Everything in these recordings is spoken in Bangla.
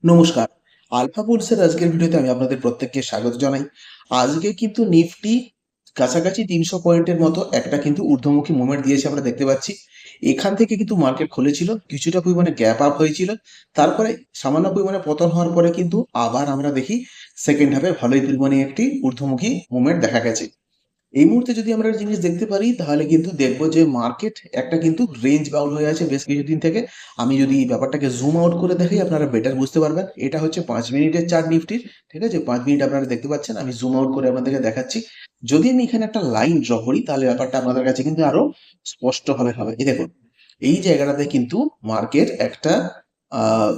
নমস্কার। আলফা বুলসের আজকের ভিডিওতে আমি আপনাদের প্রত্যেককে স্বাগত জানাই। আজকে কিন্তু নিফটি কাছাকাছি ৩০০ পয়েন্টের মতো একটা কিন্তু ঊর্ধ্বমুখী মুভমেন্ট দিয়েছে আমরা দেখতে পাচ্ছি। এখান থেকে কিন্তু মার্কেট খুলেছিল, কিছুটা পরিমাণে গ্যাপ আপ হয়েছিল। তারপরে সামান্য পরিমাণে পতন হওয়ার পরে কিন্তু আবার আমরা দেখি সেকেন্ড হাফে ভালোই পরিমাণে একটি ঊর্ধ্বমুখী মুভমেন্ট দেখা গেছে। এই মুহূর্তে যদি আমরা একটা জিনিস দেখতে পারি তাহলে কিন্তু দেখবো যে মার্কেট একটা কিন্তু রেঞ্জ বাউন্ড হয়ে আছে বেশ কিছুদিন থেকে। আমি যদি এই ব্যাপারটাকে জুম আউট করে দেখি আপনারা বেটার বুঝতে পারবেন। এটা হচ্ছে 5 মিনিটের চার্ট নিফটির। ঠিক আছে, 5 মিনিট আপনারা দেখতে পাচ্ছেন, আমি জুম আউট করে আপনাদেরকে দেখাচ্ছি। যদি আমি এখানে একটা লাইন ড্র করি তাহলে ব্যাপারটা আপনাদের কাছে কিন্তু আরো স্পষ্টভাবে হবে। এই দেখুন, এই জায়গাটাতে কিন্তু মার্কেট একটা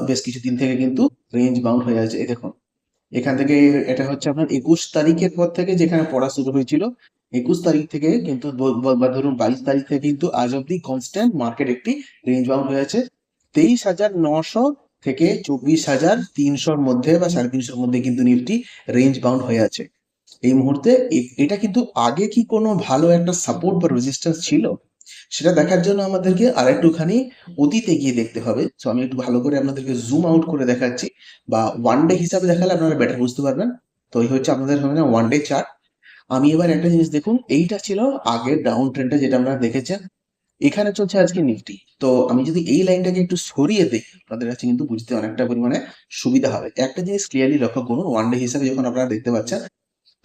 বেশ কিছুদিন থেকে কিন্তু রেঞ্জ বাউন্ড হয়ে আছে। এই দেখুন, এখান থেকে এটা হচ্ছে আপনার 21 তারিখের পর থেকে যেখানে পড়া শুরু হয়েছিল। 21 তারিখ থেকে কিন্তু বা ধরুন 22 তারিখ থেকে কিন্তু আজ অব্দি কনস্ট্যান্ট মার্কেট একটি রেঞ্জ বাউন্ড হয়ে আছে। 23,900 থেকে 24,300-র মধ্যে বা 350-র মধ্যে কিন্তু নিফটি রেঞ্জ বাউন্ড হয়ে আছে এই মুহূর্তে। এটা কিন্তু আগে কি কোনো ভালো একটা সাপোর্ট বা রেজিস্ট্যান্স ছিল, সেটা দেখার জন্য আমাদেরকে আরেকটুখানি অতীতে গিয়ে দেখতে হবে। সো আমি একটু ভালো করে আপনাদেরকে জুম আউট করে দেখাচ্ছি, বা ওয়ান ডে হিসাবে দেখালে আপনারা বেটার বুঝতে পারবেন। তো এই হচ্ছে আপনাদের সামনে ওয়ান ডে চার্ট। আমি এবার একটা জিনিস দেখুন, এইটা ছিল আগের ডাউন ট্রেন্ডটা যেটা আপনারা দেখেছেন। এখানে চলছে আজকে নিফটি। তো আমি যদি এই লাইনটাকে একটু সরিয়ে দিই আপনাদের কাছে কিন্তু বুঝতে অনেকটা পরিমাণে সুবিধা হবে। একটা জিনিস ক্লিয়ারলি লক্ষ্য করুন, ওয়ান ডে হিসাবে যখন আপনারা দেখতে পাচ্ছেন,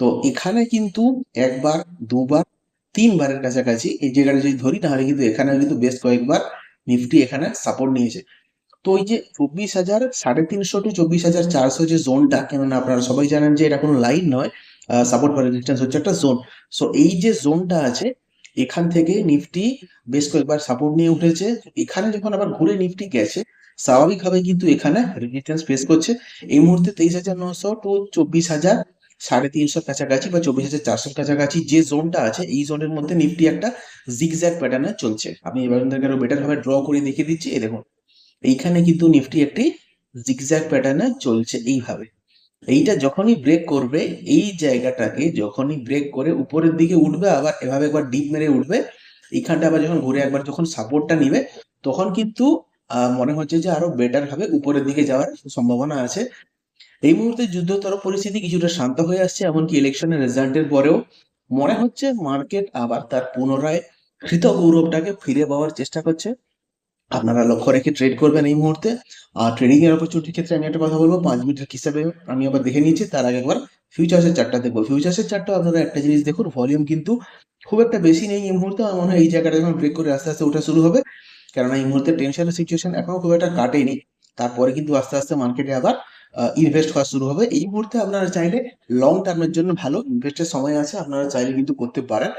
তো এখানে কিন্তু একবার, দুবার, তিনবারের কাছাকাছি এই জায়গাটা যদি ধরি তাহলে কিন্তু এখানে কিন্তু বেশ কয়েকবার নিফটি এখানে সাপোর্ট নিয়েছে। তো ওই যে 24,350 টু 24,400 যে জোনটা, কেননা আপনারা সবাই জানেন যে এটা কোনো লাইন নয়, সাপোর্ট বা রেজিস্ট্যান্স হচ্ছে একটা জোন। সো এই যে জোনটা আছে, এখান থেকে নিফটি বেশ কয়েকবার সাপোর্ট নিয়ে উঠেছে। এখানে যখন আবার ঘুরে নিফটি গেছে, স্বাভাবিকভাবে কিন্তু এখানে রেজিস্ট্যান্স ফেস করছে। এই মুহূর্তে 23,900 টু 24,350 কাছাকাছি বা 24,400 কাছাকাছি যে জোনটা আছে, এই জোনের মধ্যে নিফটি একটা জিগজ্যাগ প্যাটার্নে চলছে। আমি এবার আরো বেটার ভাবে ড্র করে দেখিয়ে দিচ্ছি। এই দেখুন, এইখানে কিন্তু নিফটি একটি জিগজ্যাগ প্যাটার্নে চলছে এইভাবে। এইটা যখনই ব্রেক করবে, এই জায়গাটাকে যখনই ব্রেক করে উপরের দিকে উঠবে, আবার এভাবে একবার ডিপ মেরে উঠবে, এইখানটা আবার যখন ঘুরে একবার যখন সাপোর্টটা নিবে, তখন কিন্তু মনে হচ্ছে যে আরো বেটার ভাবে উপরের দিকে যাওয়ার সম্ভাবনা আছে। এই মুহূর্তে যুদ্ধতর পরিস্থিতি কিছুটা শান্ত হয়ে আসছে, এমনকি ইলেকশনের রেজাল্টের পরেও মনে হচ্ছে মার্কেট আবার তার পুনরায় কৃত গৌরবটাকে ফিরে পাওয়ার চেষ্টা করছে। আপনারা লক্ষ্য রেখে ট্রেড করবেন এই মুহূর্তে। আর ট্রেডিং এর অপরচুনিটির ক্ষেত্রে আমি একটা কথা বলবো, 5 মিনিটের হিসাবে আমি আবার দেখে নিয়েছি। তার আগে একবার ফিউচার্সের চার্টটা দেখবো। ফিউচার্সের চার্টটা আপনারা একটা জিনিস দেখুন, ভলিউম কিন্তু খুব একটা বেশি নেই এই মুহূর্তে। আমার মনে হয় এই জায়গাটা যখন ব্রেক করে আস্তে আস্তে ওঠা শুরু হবে, কেননা এই মুহূর্তে টেনশনের সিচুয়েশন এখনো খুব একটা কাটেনি। তারপরে কিন্তু আস্তে আস্তে মার্কেটে আবার ইনভেস্ট হওয়া শুরু হবে। এই মুহূর্তে আপনারা চাইলে লং টার্মের জন্য ভালো ইনভেস্টের সময় আছে, আপনারা চাইলে কিন্তু করতে পারেন।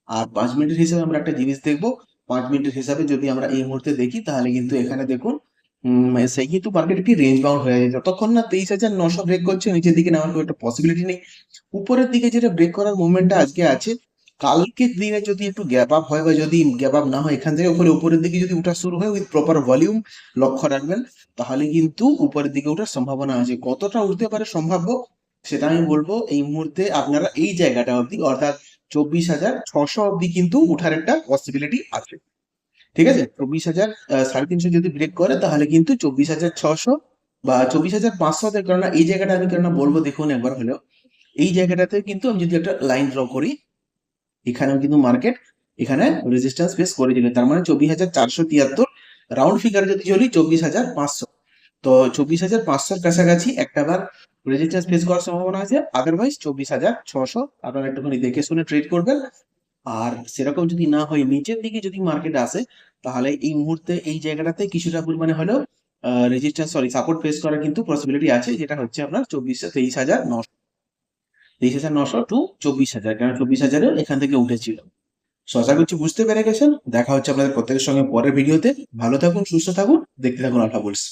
আর 5 মিনিটের হিসেবে আমরা একটা জিনিস দেখবো। 5 মিনিটের হিসাবে যদি আমরা এই মুহূর্তে দেখি তাহলে কিন্তু এখানে দেখুন, সেই কিন্তু মার্কেট একটি রেঞ্জ বাউন্ড হয়ে যায়। যতক্ষণ না 23,900 ব্রেক করছে, নিচের দিকে নামার কোনো একটা পসিবিলিটি নেই। উপরের দিকে যেটা ব্রেক করার মুভমেন্টটা আজকে আছে, কালকের দিনে যদি একটু গ্যাপ আপ হয় বা যদি গ্যাপ আপ না হয়, এখান থেকে উপরের দিকে যদি উঠা শুরু হয় উইথ প্রপার ভলিউম, লক্ষ্য রাখবেন, তাহলে কিন্তু উপরের দিকে ওঠার সম্ভাবনা আছে। কতটা উঠতে পারে সম্ভাব্য সেটা আমি বলবো। এই মুহূর্তে আপনারা এই জায়গাটা অবধি, অর্থাৎ 24,600 অবধি কিন্তু উঠার একটা পসিবিলিটি আছে। ঠিক আছে, 24,350 যদি ব্রেক করে তাহলে কিন্তু 24,600 বা 24,500, কেননা এই জায়গাটা আমি কেননা বলবো, দেখুন একবার হলেও এই জায়গাটাতে কিন্তু আমি যদি একটা লাইন ড্র করি, এখানেও কিন্তু মার্কেট এখানে রেজিস্ট্যান্স ফেস করে দিবে। তার মানে 24,473 রাউন্ড ফিগার যদি চলি, 24,500। তো 24,500-র কাছাকাছি একটা বার রেজিস্ট্যান্স ফেস করার সম্ভাবনা আছে। আদারওয়াইজ 24,600 আপনারা একটুখানি দেখে শুনে ট্রেড করবেন। আর সেরকম যদি না হয়, নিচের দিকে যদি মার্কেট আসে, তাহলে এই মুহূর্তে এই জায়গাটাতে কিছুটা পরিমাণে হলেও রেজিস্ট্যান্স, সরি, সাপোর্ট ফেস করার কিন্তু পসিবিলিটি আছে, যেটা হচ্ছে আপনার 23,900 টু 24,000, কারণ 24,000-ও এখান থেকে উঠেছিল। সো আশা করছি বুঝতে পেরে গেছেন। দেখা হচ্ছে আপনাদের প্রত্যেকের সঙ্গে পরের ভিডিওতে। ভালো থাকুন, সুস্থ থাকুন, দেখতে থাকুন আলফা বুলস।